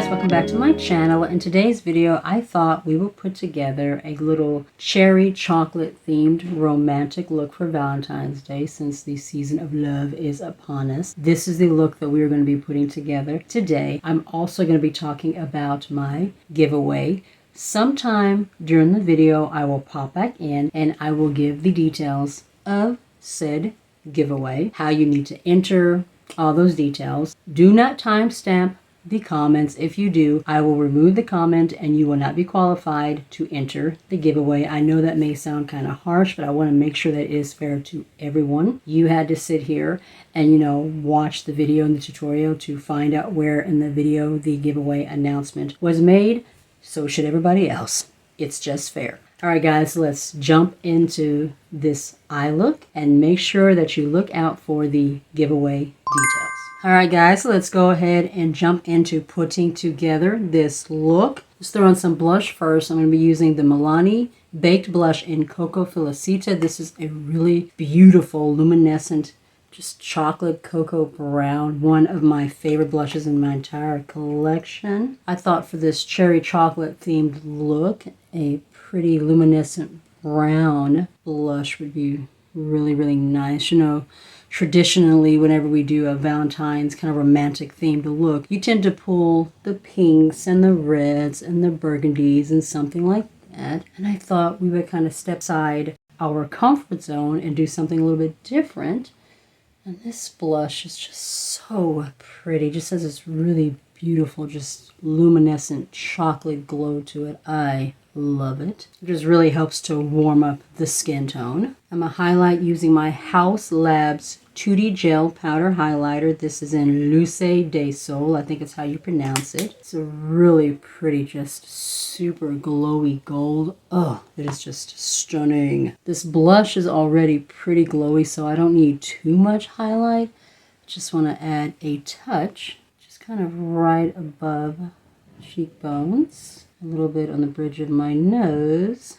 guys, welcome back to my channel. In today's video I thought we would put together a little cherry chocolate themed romantic look for Valentine's Day since the season of love is upon us. This is the look that we're going to be putting together today. I'm also going to be talking about my giveaway. Sometime during the video I will pop back in and I will give the details of said giveaway, how you need to enter, all those details. Do not timestamp the comments. If you do, I will remove the comment and you will not be qualified to enter the giveaway. I know that may sound kind of harsh, but I want to make sure that it is fair to everyone. You had to sit here and watch the video and the tutorial to find out where in the video the giveaway announcement was made. So should everybody else. It's just fair. All right, guys, let's jump into this eye look and make sure that you look out for the giveaway details. All right, guys, so let's go ahead and jump into putting together this look. Let's throw on some blush first. I'm going to be using the Milani Baked Blush in Cocoa Felicita. This is a really beautiful, luminescent, just chocolate cocoa brown. One of my favorite blushes in my entire collection. I thought for this cherry chocolate themed look, a pretty luminescent brown blush would be really, really nice. Traditionally, whenever we do a Valentine's kind of romantic themed look, you tend to pull the pinks and the reds and the burgundies and something like that. And I thought we would kind of step aside our comfort zone and do something a little bit different. And this blush is just so pretty. Just has this really beautiful, just luminescent chocolate glow to it. I love it. It just really helps to warm up the skin tone. I'm going to highlight using my Haus Labs Tutti Gel Powder Highlighter. This is in Luce de Sol. I think it's how you pronounce it. It's a really pretty, just super glowy gold. Oh, it is just stunning. This blush is already pretty glowy, so I don't need too much highlight. Just want to add a touch, just kind of right above cheekbones. A little bit on the bridge of my nose,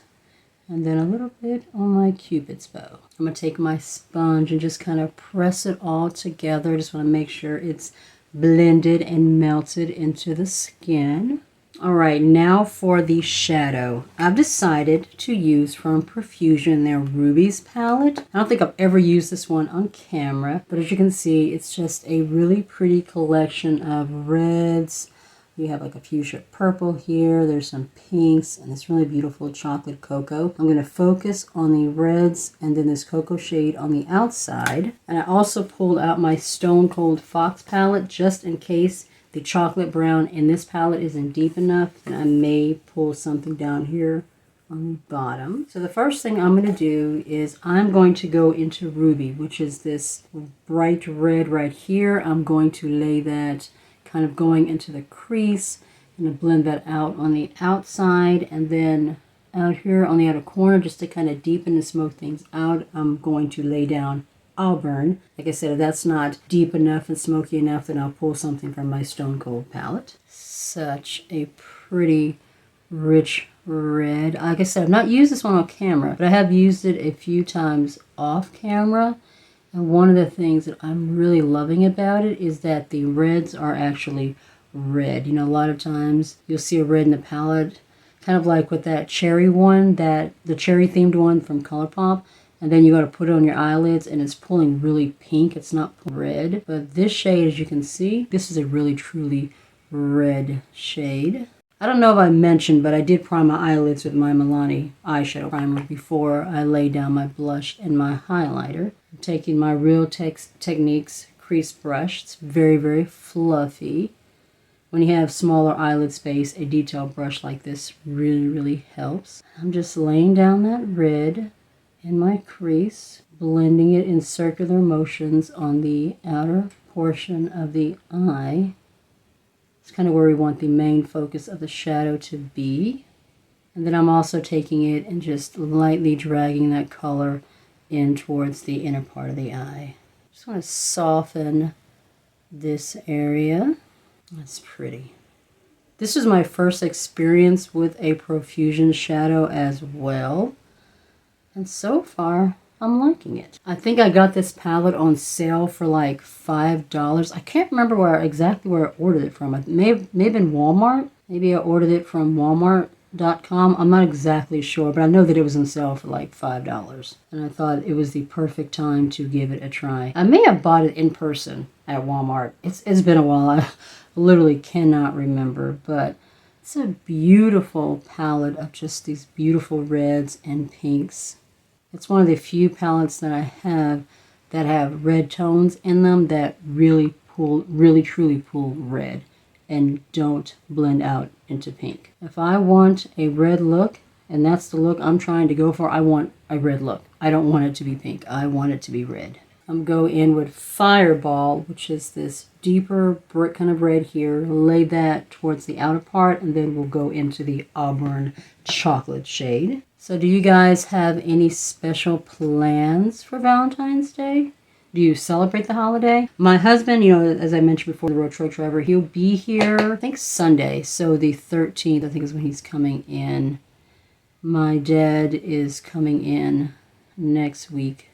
and then a little bit on my cupid's bow. I'm going to take my sponge and just kind of press it all together. I just want to make sure it's blended and melted into the skin. All right, now for the shadow. I've decided to use from Profusion their Rubies palette. I don't think I've ever used this one on camera, but as you can see, it's just a really pretty collection of reds. We have like a fuchsia purple here. There's some pinks and this really beautiful chocolate cocoa. I'm going to focus on the reds and then this cocoa shade on the outside. And I also pulled out my Stone Cold Fox palette just in case the chocolate brown in this palette isn't deep enough. And I may pull something down here on the bottom. So the first thing I'm going to do is I'm going to go into Ruby, which is this bright red right here. I'm going to lay that kind of going into the crease and blend that out on the outside, and then out here on the outer corner, just to kind of deepen and smooth things out, I'm going to lay down Auburn. Like I said, if that's not deep enough and smoky enough, then I'll pull something from my Stone Cold palette. Such a pretty rich red. Like I said, I've not used this one on camera, but I have used it a few times off camera. And one of the things that I'm really loving about it is that the reds are actually red. A lot of times you'll see a red in the palette, kind of like with that cherry one, the cherry themed one from Colourpop. And then you got to put it on your eyelids and it's pulling really pink. It's not red. But this shade, as you can see, this is a really truly red shade. I don't know if I mentioned, but I did prime my eyelids with my Milani eyeshadow primer before I lay down my blush and my highlighter. I'm taking my Real Techniques crease brush. It's very, very fluffy. When you have smaller eyelid space, a detail brush like this really, really helps. I'm just laying down that red in my crease, blending it in circular motions on the outer portion of the eye. It's kind of where we want the main focus of the shadow to be. And then I'm also taking it and just lightly dragging that color in towards the inner part of the eye. Just want to soften this area. That's pretty. This is my first experience with a Profusion shadow as well. And so far, I'm liking it. I think I got this palette on sale for like $5. I can't remember exactly where I ordered it from. It may have been Walmart. Maybe I ordered it from Walmart.com. I'm not exactly sure, but I know that it was on sale for like $5. And I thought it was the perfect time to give it a try. I may have bought it in person at Walmart. It's been a while. I literally cannot remember, but it's a beautiful palette of just these beautiful reds and pinks. It's one of the few palettes that I have that have red tones in them that really truly pull red and don't blend out into pink. If I want a red look, and that's the look I'm trying to go for, I want a red look. I don't want it to be pink. I want it to be red. I'm going in with Fireball, which is this deeper brick kind of red here. Lay that towards the outer part, and then we'll go into the Auburn chocolate shade. So do you guys have any special plans for Valentine's Day? Do you celebrate the holiday? My husband, as I mentioned before, the road truck driver, he'll be here, I think Sunday. So the 13th, I think is when he's coming in. My dad is coming in next week.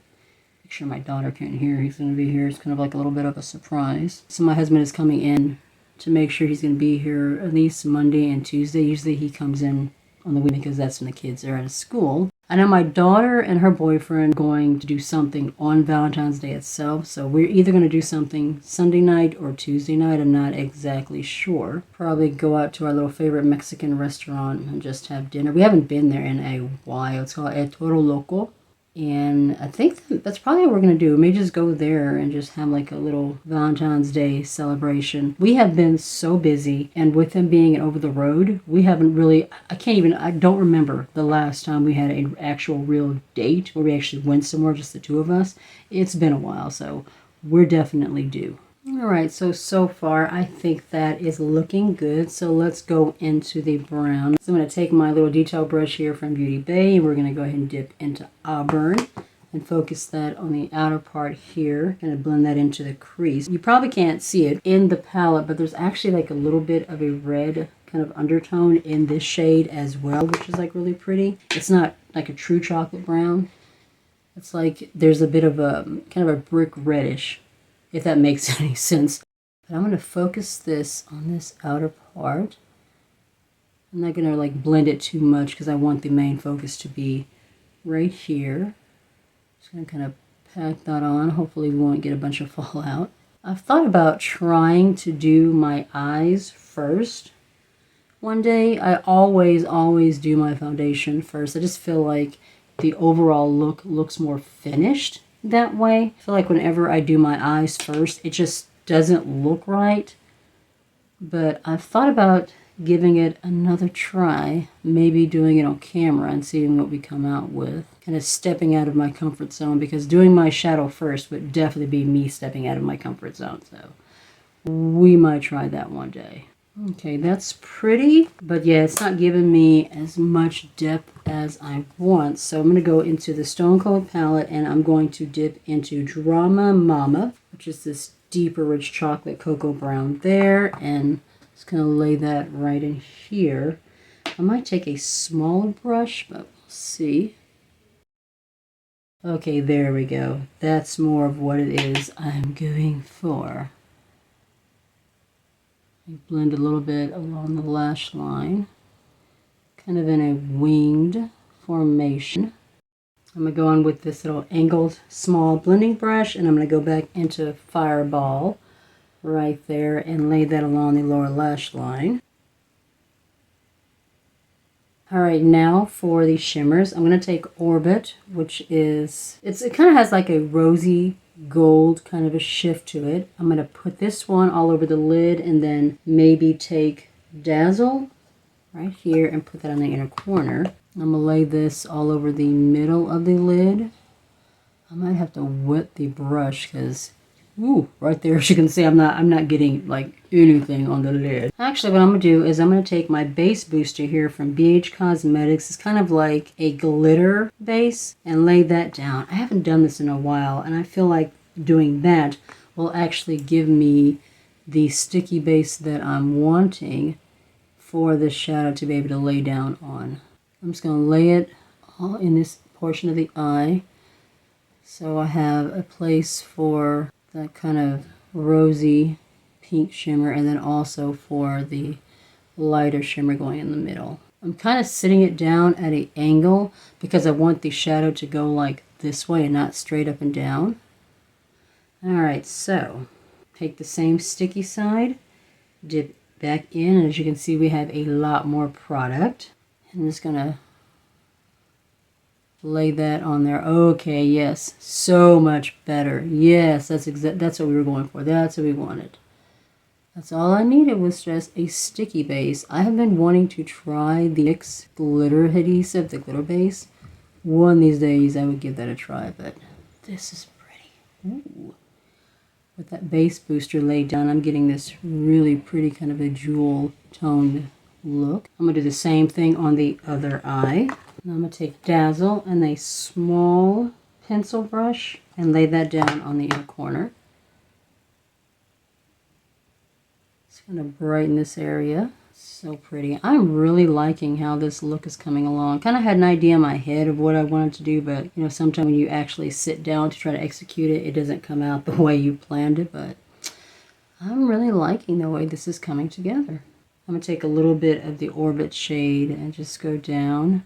Make sure my daughter can't hear. He's going to be here. It's kind of like a little bit of a surprise. So my husband is coming in to make sure he's going to be here at least Monday and Tuesday. Usually he comes in on the weekend because that's when the kids are out of school. I know my daughter and her boyfriend are going to do something on Valentine's Day itself. So we're either going to do something Sunday night or Tuesday night. I'm not exactly sure. Probably go out to our little favorite Mexican restaurant and just have dinner. We haven't been there in a while. It's called El Toro Loco. And I think that's probably what we're going to do. We may just go there and just have like a little Valentine's Day celebration. We have been so busy, and with him being over the road, we haven't really, I don't remember the last time we had an actual real date where we actually went somewhere, just the two of us. It's been a while, so we're definitely due. All right, so far I think that is looking good. So let's go into the brown. So I'm going to take my little detail brush here from Beauty Bay, and we're going to go ahead and dip into Auburn and focus that on the outer part here. Going to blend that into the crease. You probably can't see it in the palette, but there's actually like a little bit of a red kind of undertone in this shade as well, which is like really pretty. It's not like a true chocolate brown. It's like there's a bit of a kind of a brick reddish, if that makes any sense. But I'm going to focus this on this outer part. I'm not going to like blend it too much because I want the main focus to be right here. Just going to kind of pack that on. Hopefully we won't get a bunch of fallout. I've thought about trying to do my eyes first one day. I always do my foundation first. I just feel like the overall look looks more finished that way. I feel like whenever I do my eyes first, it just doesn't look right. But I've thought about giving it another try, maybe doing it on camera and seeing what we come out with. Kind of stepping out of my comfort zone, because doing my shadow first would definitely be me stepping out of my comfort zone. So we might try that one day. Okay, that's pretty, but yeah, it's not giving me as much depth as I want. So I'm going to go into the Stone Cold palette, and I'm going to dip into Drama Mama, which is this deeper rich chocolate cocoa brown there, and just going to lay that right in here. I might take a smaller brush, but we'll see. Okay, there we go. That's more of what it is I'm going for. Blend a little bit along the lash line, kind of in a winged formation. I'm going to go on with this little angled small blending brush, and I'm going to go back into Fireball right there and lay that along the lower lash line. Alright, now for the shimmers, I'm going to take Orbit, which is, it kind of has like a rosy gold kind of a shift to it. I'm going to put this one all over the lid, and then maybe take Dazzle right here and put that on the inner corner. I'm going to lay this all over the middle of the lid. I might have to wet the brush because, ooh, right there, as you can see, I'm not getting like anything on the lid. Actually, what I'm going to do is I'm going to take my base booster here from BH Cosmetics. It's kind of like a glitter base, and lay that down. I haven't done this in a while, and I feel like doing that will actually give me the sticky base that I'm wanting for this shadow to be able to lay down on. I'm just going to lay it all in this portion of the eye. So I have a place for that kind of rosy pink shimmer, and then also for the lighter shimmer going in the middle. I'm kind of sitting it down at an angle because I want the shadow to go like this way and not straight up and down. Alright, so take the same sticky side, dip back in, and as you can see we have a lot more product. I'm just going to lay that on there. Okay, yes, so much better. Yes, that's what we were going for. That's what we wanted. That's all I needed was just a sticky base. I have been wanting to try the NYX glitter adhesive, the glitter base. One of these days I would give that a try, but this is pretty. Ooh. With that base booster laid down, I'm getting this really pretty kind of a jewel toned look. I'm going to do the same thing on the other eye. Now I'm going to take Dazzle and a small pencil brush and lay that down on the inner corner. Going to brighten this area. So pretty. I'm really liking how this look is coming along. Kind of had an idea in my head of what I wanted to do, but you know, sometimes when you actually sit down to try to execute it, it doesn't come out the way you planned it, but I'm really liking the way this is coming together. I'm going to take a little bit of the Orbit shade and just go down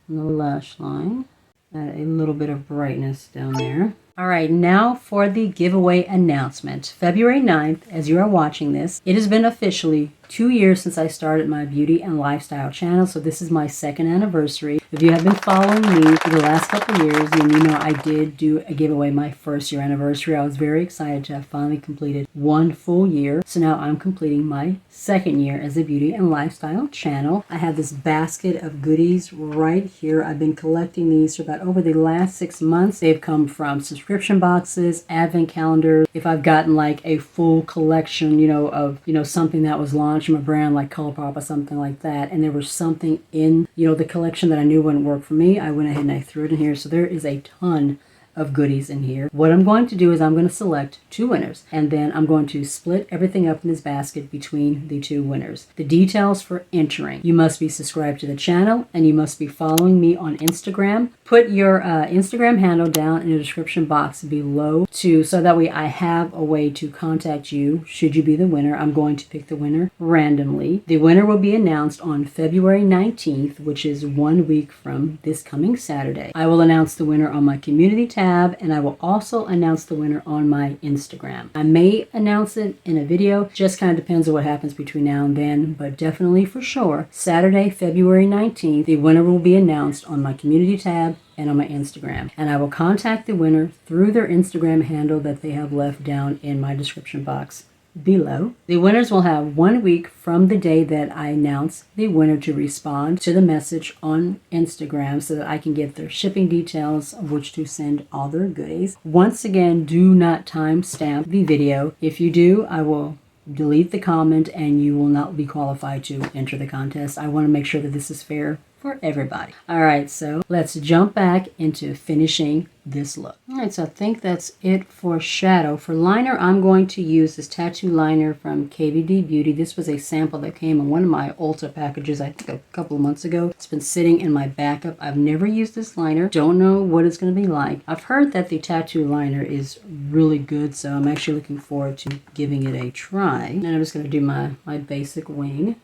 on the lash line. Add a little bit of brightness down there. All right, now for the giveaway announcement. February 9th, as you are watching this, it has been officially 2 years since I started my beauty and lifestyle channel, so this is my second anniversary. If you have been following me for the last couple of years, then you know I did do a giveaway my first year anniversary. I was very excited to have finally completed 1 full year. So now I'm completing my second year as a beauty and lifestyle channel. I have this basket of goodies right here. I've been collecting these for about over the last 6 months. They've come from subscription boxes, advent calendars. If I've gotten like a full collection, of something that was launched from a brand like Colourpop or something like that, and there was something in, the collection that I knew wouldn't work for me, I went ahead and I threw it in here. So there is a ton of goodies in here. What I'm going to do is I'm going to select 2 winners, and then I'm going to split everything up in this basket between the 2 winners. The details for entering: you must be subscribed to the channel and you must be following me on Instagram. Put your Instagram handle down in the description box below so that way I have a way to contact you should you be the winner. I'm going to pick the winner randomly. The winner will be announced on February 19th, which is 1 week from this coming Saturday. I will announce the winner on my community tab, and I will also announce the winner on my Instagram. I may announce it in a video, just kind of depends on what happens between now and then, but definitely for sure, Saturday, February 19th, the winner will be announced on my community tab and on my Instagram. And I will contact the winner through their Instagram handle that they have left down in my description box below. The winners will have 1 week from the day that I announce the winner to respond to the message on Instagram so that I can get their shipping details of which to send all their goodies. Once again, do not timestamp the video. If you do, I will delete the comment and you will not be qualified to enter the contest. I want to make sure that this is fair for everybody. All right, so let's jump back into finishing this look. All right, so I think that's it for shadow. For liner, I'm going to use this tattoo liner from KVD Beauty. This was a sample that came in one of my Ulta packages, I think a couple of months ago. It's been sitting in my backup. I've never used this liner. Don't know what it's going to be like. I've heard that the tattoo liner is really good, so I'm actually looking forward to giving it a try. And I'm just going to do my basic wing.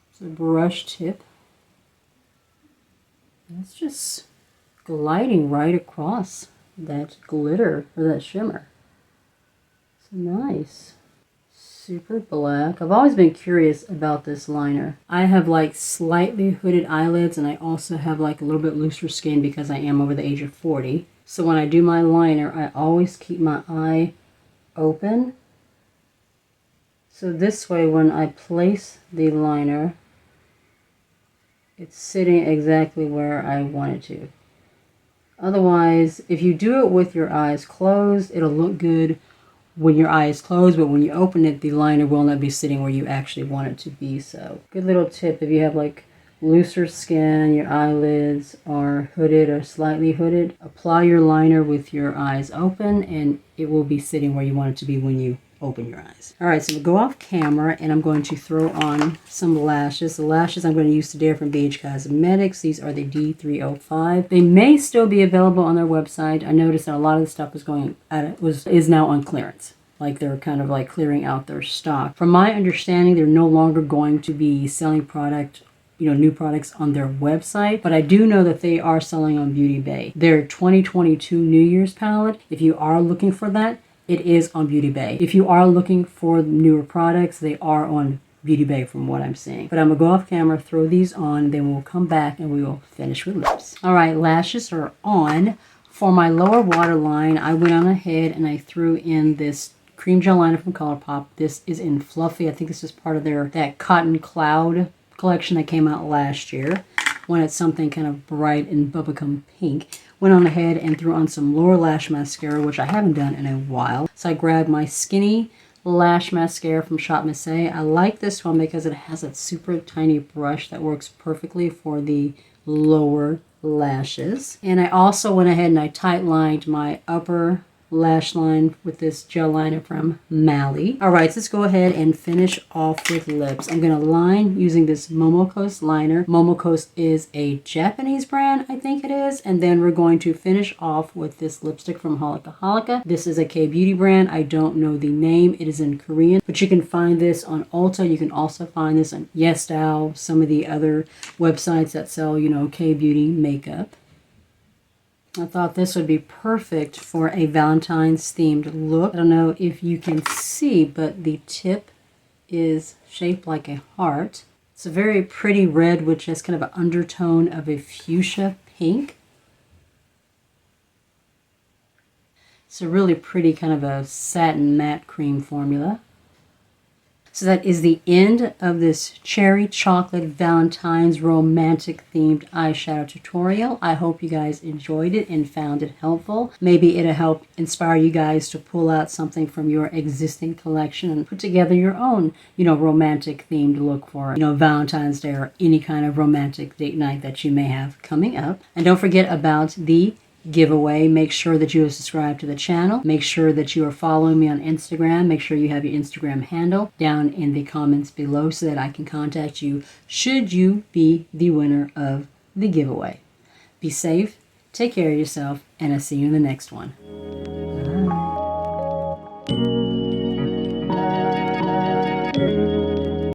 It's a brush tip. It's just gliding right across that glitter or that shimmer. It's nice. Super black. I've always been curious about this liner. I have like slightly hooded eyelids, and I also have like a little bit looser skin because I am over the age of 40. So when I do my liner, I always keep my eye open. So this way when I place the liner, it's sitting exactly where I want it to. Otherwise, if you do it with your eyes closed, it'll look good when your eye is closed, but when you open it, the liner will not be sitting where you actually want it to be. So, good little tip if you have like looser skin, your eyelids are hooded or slightly hooded, apply your liner with your eyes open and it will be sitting where you want it to be when you open your eyes. All right, so we'll go off camera and I'm going to throw on some lashes. The lashes I'm going to use today are from BH Cosmetics. These are the D305. They may still be available on their website. I noticed that a lot of the stuff is now on clearance. Like they're kind of like clearing out their stock. From my understanding, they're no longer going to be selling new products on their website, but I do know that they are selling on Beauty Bay. Their 2022 New Year's palette, if you are looking for that, it is on Beauty Bay. If you are looking for newer products, they are on Beauty Bay from what I'm seeing. But I'm gonna go off camera, throw these on, then we'll come back and we will finish with lips. All right, lashes are on. For my lower waterline, I went on ahead and I threw in this cream gel liner from Colourpop. This is in Fluffie. I think this is part of that Cotton Cloud collection that came out last year. Wanted something kind of bright and bubblegum pink. Went on ahead and threw on some lower lash mascara, which I haven't done in a while. So I grabbed my skinny lash mascara from Shop Miss A. I like this one because it has a super tiny brush that works perfectly for the lower lashes. And I also went ahead and I tight lined my upper lash line with this gel liner from Mally. All right, so let's go ahead and finish off with lips. I'm going to line using this Momocos liner. Momocos is a Japanese brand, I think it is. And then we're going to finish off with this lipstick from Holika. This is a K-beauty brand. I don't know the name. It is in Korean, but you can find this on Ulta. You can also find this on YesStyle, some of the other websites that sell, K-beauty makeup. I thought this would be perfect for a Valentine's themed look. I don't know if you can see, but the tip is shaped like a heart. It's a very pretty red, which has kind of an undertone of a fuchsia pink. It's a really pretty kind of a satin matte cream formula. So that is the end of this cherry chocolate Valentine's romantic themed eyeshadow tutorial. I hope you guys enjoyed it and found it helpful. Maybe it'll help inspire you guys to pull out something from your existing collection and put together your own, romantic themed look for, Valentine's Day or any kind of romantic date night that you may have coming up. And don't forget about the giveaway. Make sure that you are subscribed to the channel. Make sure that you are following me on Instagram. Make sure you have your Instagram handle down in the comments below so that I can contact you should you be the winner of the giveaway. Be safe, take care of yourself, and I'll see you in the next one.